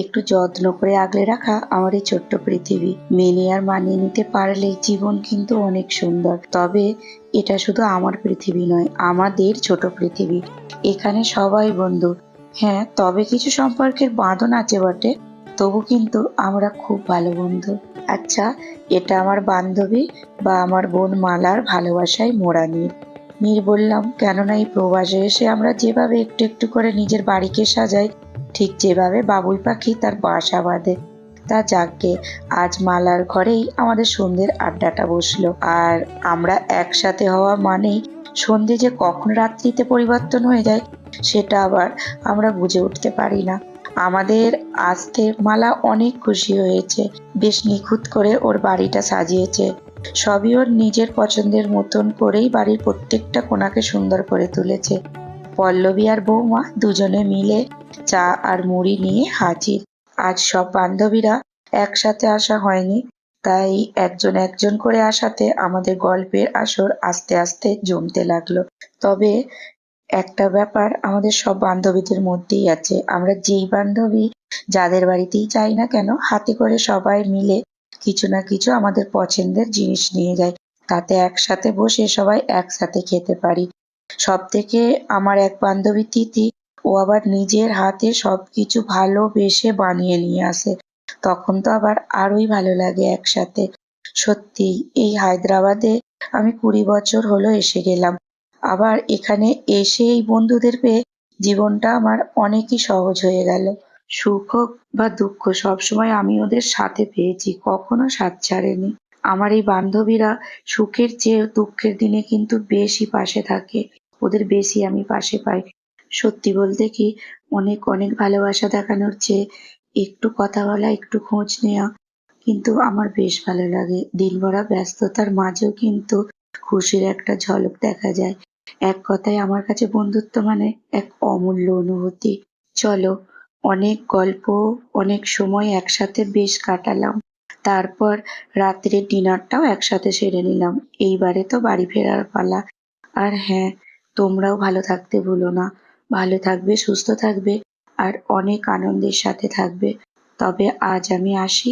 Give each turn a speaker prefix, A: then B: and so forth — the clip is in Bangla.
A: একটু যত্ন করে আগলে রাখা আমার এই ছোট্ট পৃথিবী। মেনে আর মানিয়ে নিতে পারলেই জীবন কিন্তু অনেক সুন্দর। তবে এটা শুধু আমার পৃথিবী নয়, আমাদের ছোট পৃথিবী। এখানে সবাই বন্ধু। হ্যাঁ, তবে কিছু সম্পর্কের বাঁধন আছে বটে, তবু কিন্তু আমরা খুব ভালো বন্ধু। আচ্ছা, এটা আমার বান্ধবী বা আমার বোন মালার ভালোবাসায় মোড়া নীর। নীর বললাম, কেননা এই প্রবাসে এসে আমরা যেভাবে একটু একটু করে নিজের বাড়িকে সাজাই, ঠিক যেভাবে বাবুই পাখি তার বাসা বাঁধে। তা যাকগে, আজ মালার ঘরেই আমাদের সন্ধ্যের আড্ডাটা বসলো। আর আমরা একসাথে হওয়া মানেই সন্ধে যে কখন রাত্রিতে পরিবর্তন হয়ে যায় সেটা আবার আমরা বুঝে উঠতে পারি না। আমাদের আসতে মালা অনেক খুশি হয়েছে। বেশ নিখুঁত করে ওর বাড়িটা সাজিয়েছে। সবই ওর নিজের পছন্দের মতন করেই বাড়ির প্রত্যেকটা কোণাকে সুন্দর করে তুলেছে। পল্লবী আর বৌমা দুজনে মিলে চা আর মুড়ি নিয়ে হাজির। আজ সব বান্ধবীরা একসাথে আসা হয়নি, তাই একজন একজন করে আসাতে আমাদের গল্পের আসর আস্তে আস্তে জমতে লাগলো। তবে একটা ব্যাপার আমাদের সব বান্ধবীদের মধ্যেই আছে, আমরা যেই বান্ধবী যাদের বাড়িতেই যাই না কেন, হাতে করে সবাই মিলে কিছু না কিছু আমাদের পছন্দের জিনিস নিয়ে যাই। তাতে একসাথে বসে সবাই একসাথে খেতে পারি। সব থেকে আমার এক বান্ধবী তিথি, ও আবার নিজের হাতে সবকিছু ভালোবেসে বানিয়ে নিয়ে আসে। তখন তো আবার আরোই ভালো লাগে একসাথে। সত্যি এই হায়দ্রাবাদে আমি 20 বছর হলো এসে গেলাম। আবার এখানে এসে এই বন্ধুদের পেয়ে জীবনটা আমার অনেকই সহজ হয়ে গেল। সুখ হোক বা দুঃখ, সবসময় আমি ওদের সাথে পেয়েছি, কখনো সাথ ছাড়েনি। আমার এই বান্ধবীরা সুখের চেয়ে দুঃখের দিনে কিন্তু বেশি পাশে থাকে, ওদের বেশি আমি পাশে পাই। সত্যি বলতে কি, অনেক অনেক ভালোবাসা দেখানোর চেয়ে একটু কথা বলা, একটু খোঁজ নেওয়া কিন্তু আমার বেশ ভালো লাগে। দিনভরা ব্যস্ততার মাঝেও কিন্তু খুশির একটা ঝলক দেখা যায়। এক কথায় আমার কাছে বন্ধুত্ব মানে এক অমূল্য অনুভূতি। চলো, অনেক গল্প, অনেক সময় একসাথে বেশ কাটালাম। তারপর রাত্রের ডিনারটাও একসাথে সেরে নিলাম। এইবারে তো বাড়ি ফেরার পালা। আর হ্যাঁ, তোমরাও ভালো থাকতে ভুলো না। ভালো থাকবে, সুস্থ থাকবে আর অনেক আনন্দের সাথে থাকবে। তবে আজ আমি আসি।